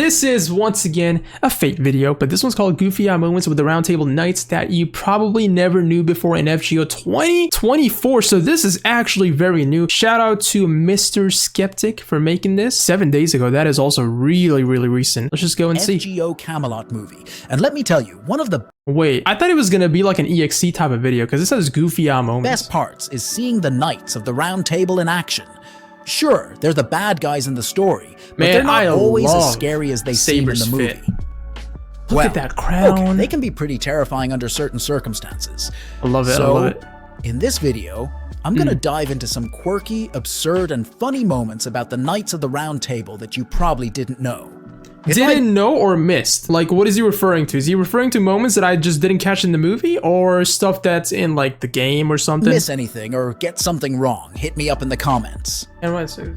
This is, once again, a fake video, but this one's called Goofy Eye Moments with the Roundtable Knights that you probably never knew before in FGO 2024. So this is actually very new. Shout out to Mr. Skeptic for making this 7 days ago. That is also really recent. Let's just go and see. FGO Camelot movie. And let me tell you, one of the Wait, I thought it was gonna be like an EXE type of video because it says Goofy Eye Moments. best parts is seeing the Knights of the Round Table in action. Sure, they're the bad guys in the story, but they're not always as scary as they seem in the movie. Look at that crown. Okay, they can be pretty terrifying under certain circumstances. I love it, I love it. In this video, I'm gonna dive into some quirky, absurd, and funny moments about the Knights of the Round Table that you probably didn't know. Didn't know or missed? Like, what is he referring to? Is he referring to moments that I just didn't catch in the movie, or stuff that's in like the game or something? Miss anything or get something wrong, hit me up in the comments. And what's it?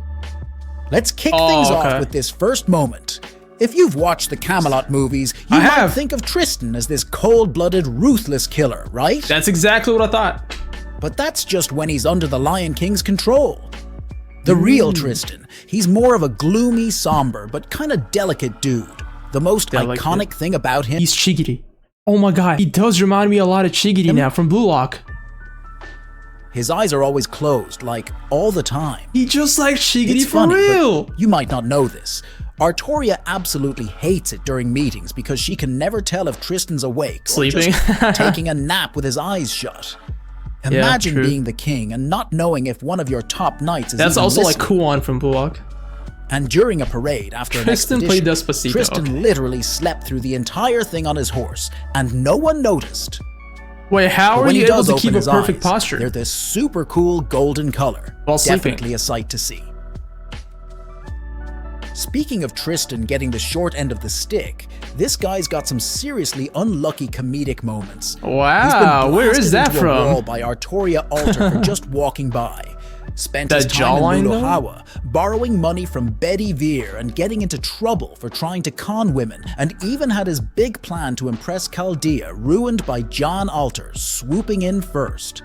Let's kick things off with this first moment. If you've watched the Camelot movies, you might think of Tristan as this cold-blooded, ruthless killer, right? That's exactly what I thought. But that's just when he's under the Lion King's control. The real Tristan, he's more of a gloomy, somber, but kind of delicate dude. The most iconic thing about him... He's Chigiri. Oh my god, he does remind me a lot of Chigiri now from Blue Lock. His eyes are always closed, like, all the time. He just like Chigiri It's for funny, real. but you might not know this. Artoria absolutely hates it during meetings because she can never tell if Tristan's awake Sleeping. or just taking a nap with his eyes shut. Imagine being the king and not knowing if one of your top knights is That's even also listening. like Kuon from Blue Lock. And during a parade after Tristan an played expedition, Despacito. Tristan literally slept through the entire thing on his horse, and no one noticed. Wait, how But are when you he able does to open keep a his perfect eyes, posture? They're this super cool golden color. While sleeping. Definitely a sight to see. Speaking of Tristan getting the short end of the stick, this guy's got some seriously unlucky comedic moments. Wow, where is that into a wall from? by Artoria Alter for just walking by. Spent his That time in jawline, though? Mulahawa, borrowing money from Betty Veer and getting into trouble for trying to con women, and even had his big plan to impress Chaldea ruined by John Alter swooping in first.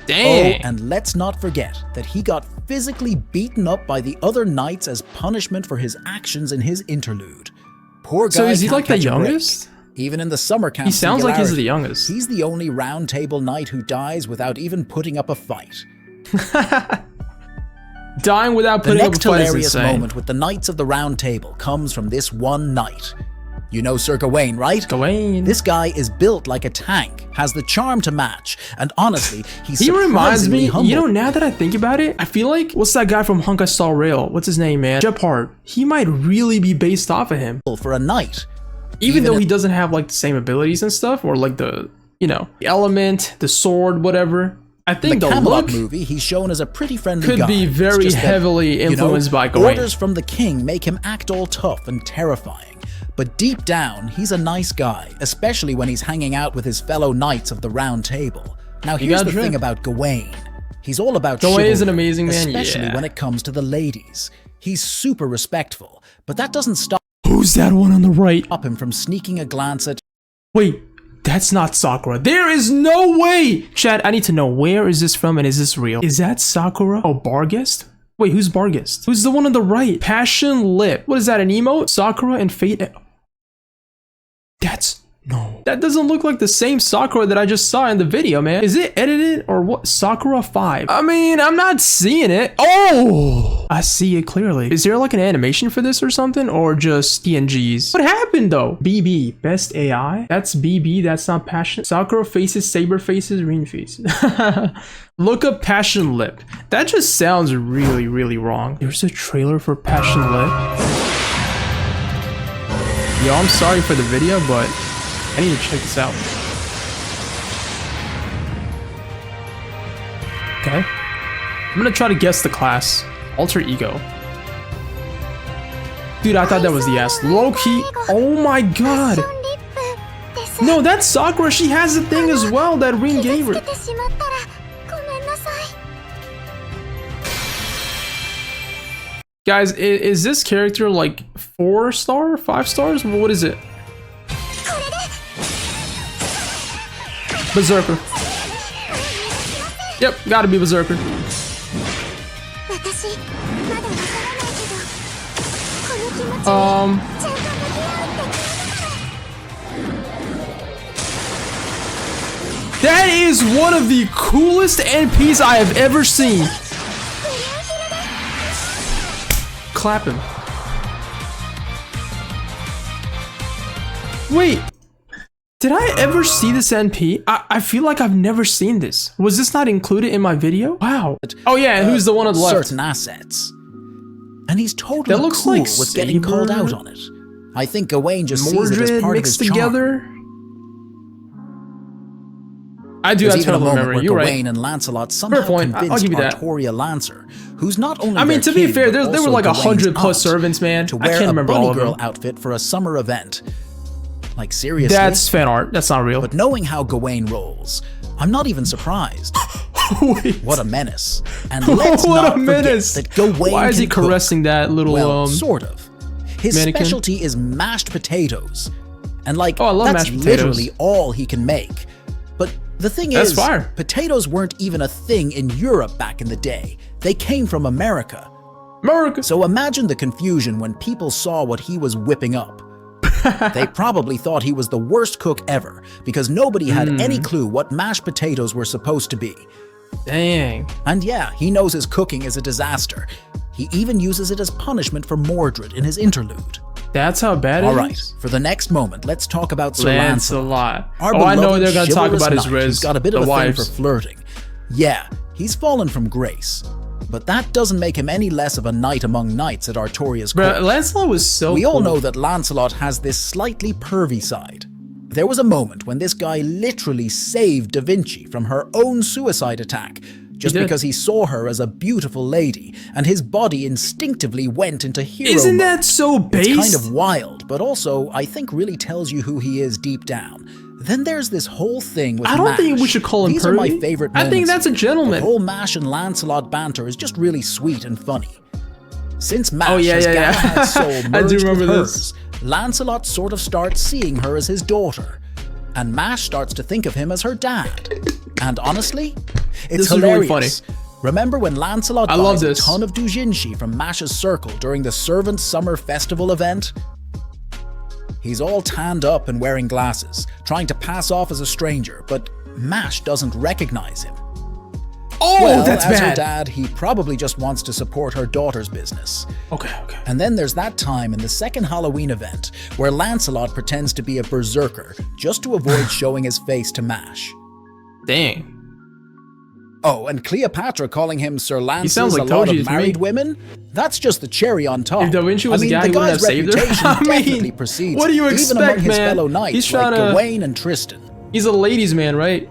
Dang. Oh, and let's not forget that he got physically beaten up by the other knights as punishment for his actions in his interlude. Poor guy. So is he can't like the catch a break. youngest? Even in the summer camp, He sounds like he's the youngest. He's the only Round Table knight who dies without even putting up a fight. Dying without The putting up a next fight is hilarious insane. moment with the Knights of the Round Table comes from this one knight. You know Sir Gawain, right? Gawain. This guy is built like a tank, has the charm to match, and honestly, he's He reminds me, surprisingly humble. you know, now that I think about it, I feel like, what's that guy from Honkai Star Rail? What's his name, man? Jephard. He might really be based off of him. For a knight. Even though he doesn't have like the same abilities and stuff, or like the, you know, the element, the sword, whatever. I think the Camelot look movie, he's shown as a pretty friendly could guy. be It's very just that, heavily influenced by Gawain. Orders from the king make him act all tough and terrifying. But deep down, he's a nice guy, especially when he's hanging out with his fellow knights of the Round Table. Now here's the thing about Gawain. He's all about Gawain chivalry, is an amazing man, especially yeah. when it comes to the ladies. He's super respectful, but that doesn't stop Who's that one on the right? him from sneaking a glance at Wait, that's not Sakura. There is no way! Chad, I need to know, where is this from and is this real? Is that Sakura? Oh, Barghest? Wait, who's Barghest? Who's the one on the right? Passion Lip. What is that, an emote? Sakura and Fate. That's... No. That doesn't look like the same Sakura that I just saw in the video, man. Is it edited or what? Sakura 5. I mean, I'm not seeing it. Oh! I see it clearly. Is there like an animation for this or something? Or just PNGs? What happened though? BB. Best AI? That's BB. That's not Passion. Sakura faces, Saber faces, Rin faces. Look up Passion Lip. That just sounds really wrong. There's a trailer for Passion Lip. Yo, I'm sorry for the video, but I need to check this out. Okay. I'm gonna try to guess the class. Alter Ego. Dude, I thought that was the S. Low-key. Oh my god. No, that's Sakura. She has the thing as well that Rin gave her. Guys, is this character like 4-star? 5 stars? What is it? Berserker. Yep, gotta be Berserker. That is one of the coolest NPs I have ever seen. Clap him. Wait. Did I ever see this NP? I feel like I've never seen this. Was this not included in my video? Wow. Oh yeah, and who's the one on the left? Certain assets. And he's totally That looks cool like with getting Saber, called out on it. I think Gawain just sees it as Mordred part of his mixed together. charm. I do There's have even a terrible moment memory. where You're Gawain right. and Lancelot somehow point. I'll convinced give you that. Artoria Lancer, who's not only I mean, their to be king, fair, but there were also like Gawain's 100+ aunt, servants, man. to I wear can't a remember bunny all of girl them. outfit for a summer event. Like, seriously? That's fan art. That's not real. But knowing how Gawain rolls, I'm not even surprised. Wait. What a menace. And let's What not a menace. forget that Gawain Why is he can cook. caressing that little Well, sort of. His mannequin? specialty is mashed potatoes. And like, Oh, I love that's mashed potatoes. literally all he can make. But the thing That's is, fire. potatoes weren't even a thing in Europe back in the day. They came from America. America. So imagine the confusion when people saw what he was whipping up. They probably thought he was the worst cook ever, because nobody had any clue what mashed potatoes were supposed to be. Dang. And yeah, he knows his cooking is a disaster. He even uses it as punishment for Mordred in his interlude. That's how bad it is? Alright, for the next moment, let's talk about Sir Lancelot. Lancelot. Our Oh, I know beloved they're gonna talk chivalrous about his knight Riz, who's got a bit the of a wives. thing for flirting. Yeah, he's fallen from grace. But that doesn't make him any less of a knight among knights at Artoria's court. Bro, Lancelot was so We all cool. know that Lancelot has this slightly pervy side. There was a moment when this guy literally saved Da Vinci from her own suicide attack, just did. because he saw her as a beautiful lady, and his body instinctively went into hero Isn't mode. that so base? It's kind of wild, but also, I think really tells you who he is deep down. Then there's this whole thing with I don't Mash. think we should call him These are my pervy. favorite I think moments that's a here. gentleman. The whole Mash and Lancelot banter is just really sweet and funny. Since Mash Oh, yeah, has yeah, yeah. Galahad's soul I do merged remember with this. hers, Lancelot sort of starts seeing her as his daughter, and Mash starts to think of him as her dad. And honestly, it's This is really hilarious. funny. Remember when Lancelot I love buys a this. ton of doujinshi from Mash's circle during the Servants' Summer Festival event? He's all tanned up and wearing glasses, trying to pass off as a stranger, but Mash doesn't recognize him. Oh, Well, that's as her bad. dad, he probably just wants to support her daughter's business. Okay, okay. And then there's that time in the second Halloween event where Lancelot pretends to be a berserker just to avoid showing his face to Mash. Dang. Oh, and Cleopatra calling him Sir Lances sounds like a lot Toji of to me. married women? That's just the cherry on top. If Da Vinci was I mean, a guy, the he wouldn't guy's have saved her. reputation I mean, definitely precedes what do you him, expect, even among his man? fellow knights He's like trying to- Gawain and Tristan. He's a ladies' man, right?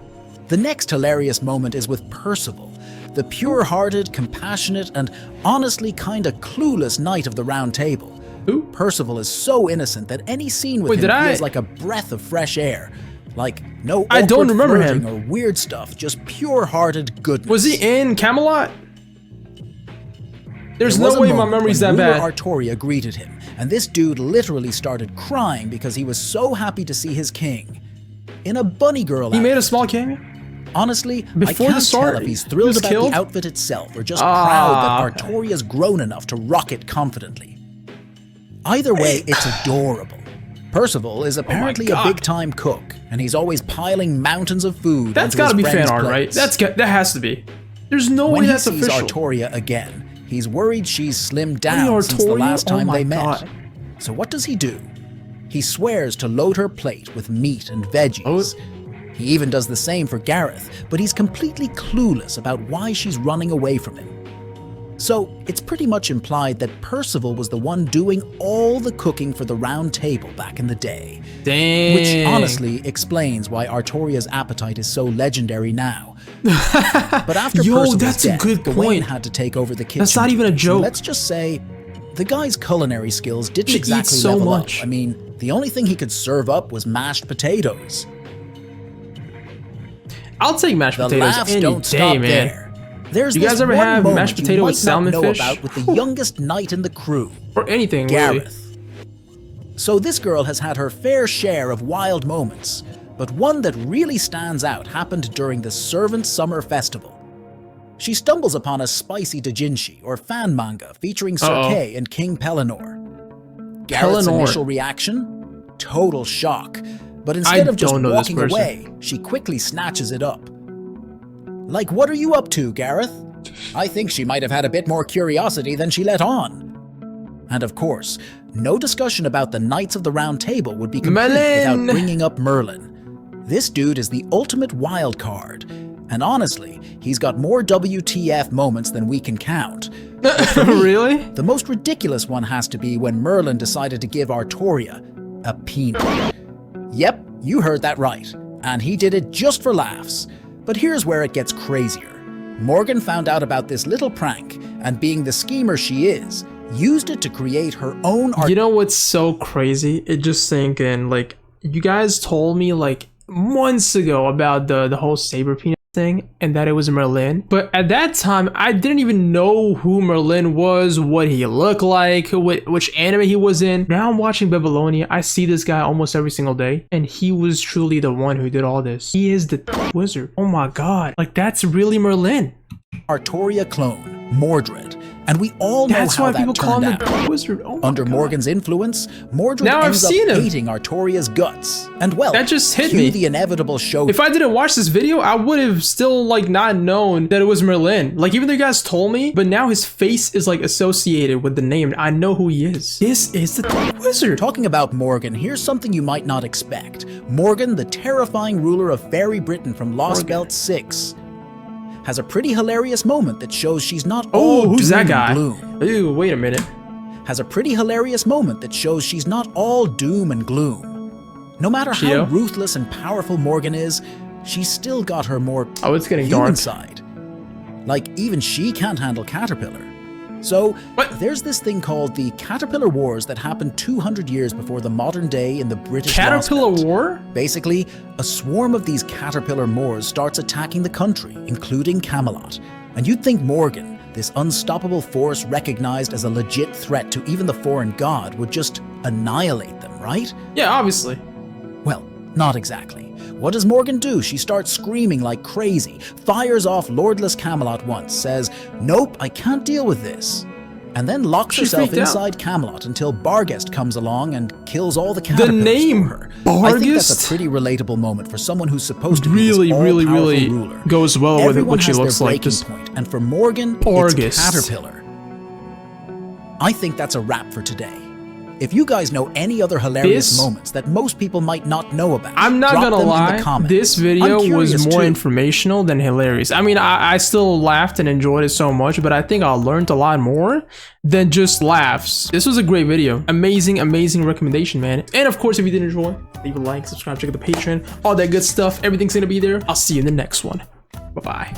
The next hilarious moment is with Percival, the pure-hearted, compassionate, and honestly kinda clueless knight of the Round Table. Who? Percival is so innocent that any scene with Wait, him did feels I- like a breath of fresh air. Like, no I don't awkward remember flirting him. or weird stuff, just pure-hearted goodness. Was he in Camelot? There's There was no a way my moment memory's when that ruler bad. Artoria greeted him, and this dude literally started crying because he was so happy to see his king. In a bunny girl He made a outfit. small cameo? Honestly, I Before can't the start, tell if he's he thrilled was about killed? the outfit itself or just Ah, proud that okay. Artoria's grown enough to rock it confidently. Either way, it's adorable. Percival is apparently a God. big-time cook, and he's always piling mountains of food That's onto gotta his be fan friends' art, right? plates. That has to be. There's no When way he that's sees official. Artoria again, he's worried she's slimmed down Bunny since the Artoria? last time Oh my they met. God. So what does he do? He swears to load her plate with meat and veggies. Oh. He even does the same for Gareth, but he's completely clueless about why she's running away from him. So it's pretty much implied that Percival was the one doing all the cooking for the Round Table back in the day. Dang. Which honestly explains why Artoria's appetite is so legendary now. But after Yo, Percival's that's a death, good Gawain point. had to take over the kitchen. That's not even a duties, joke. and let's just say, the guy's culinary skills didn't He exactly eats so level much. up. I mean, the only thing he could serve up was mashed potatoes. I'll take mashed The potatoes laughs any don't day, stop man. there. There's You this guys ever one have moment mashed you potato might with salmon not know fish? about with the youngest knight in the crew, Or anything, really. Gareth. So this girl has had her fair share of wild moments, but one that really stands out happened during the Servants' Summer Festival. She stumbles upon a spicy doujinshi, or fan manga, featuring Sir Uh-oh. Kay and King Pellinor. Gareth's Pellinor. initial reaction? Total shock. But instead of just walking away, she quickly snatches it up. Like, what are you up to, Gareth? I think she might have had a bit more curiosity than she let on. And of course, no discussion about the Knights of the Round Table would be complete without bringing up Merlin. This dude is the ultimate wild card. And honestly, he's got more WTF moments than we can count. Really? The most ridiculous one has to be when Merlin decided to give Artoria a peanut. Yep, you heard that right. And he did it just for laughs. But here's where it gets crazier. Morgan found out about this little prank, and being the schemer she is, used it to create her own You know what's so crazy? It just sank in. Like, you guys told me like months ago about the whole saber peanut thing and that it was Merlin, but at that time I didn't even know who Merlin was, what he looked like, which anime he was in. Now I'm watching Babylonia. I see this guy almost every single day, and he was truly the one who did all this. He is the wizard. Oh my god, like that's really Merlin. Artoria clone, Mordred. And we all know how that turned out. That's why people call him the wizard. Oh Under Morgan's influence, Mordred ends up hating Artoria's guts. And well, that just hit me. The inevitable show. If I didn't watch this video, I would have still like not known that it was Merlin. Like even though you guys told me, but now his face is like associated with the name. I know who he is. This is the wizard. Talking about Morgan, here's something you might not expect. Morgan, the terrifying ruler of Fairy Britain from Lost Belt 6. Has a pretty hilarious moment that shows she's not all who's doom that guy? and gloom. Ooh, wait a minute. Has a pretty hilarious moment that shows she's not all doom and gloom. No matter how ruthless and powerful Morgan is, she's still got her more it's getting human dark. side. Like even she can't handle Caterpillar. So there's this thing called the Caterpillar Wars that happened 200 years before the modern day in the British Caterpillar War? Basically, a swarm of these caterpillar Moors starts attacking the country, including Camelot. And you'd think Morgan, this unstoppable force recognized as a legit threat to even the foreign god, would just annihilate them, right? Yeah, obviously. Well, not exactly. What does Morgan do? She starts screaming like crazy, fires off Lordless Camelot once, says, "Nope, I can't deal with this," and then locks herself inside Camelot until Barghest comes along and kills all the caterpillars for her. I think that's a pretty relatable moment for someone who's supposed to be this really ruler. Goes well with what she looks like. Point, and for Morgan, it's Caterpillar. I think that's a wrap for today. If you guys know any other hilarious moments that most people might not know about, I'm not gonna lie, this video was more informational than hilarious. I mean, I still laughed and enjoyed it so much, but I think I learned a lot more than just laughs. This was a great video. Amazing recommendation, man. And of course, if you did enjoy, leave a like, subscribe, check out the Patreon, all that good stuff. Everything's gonna be there. I'll see you in the next one. Bye-bye.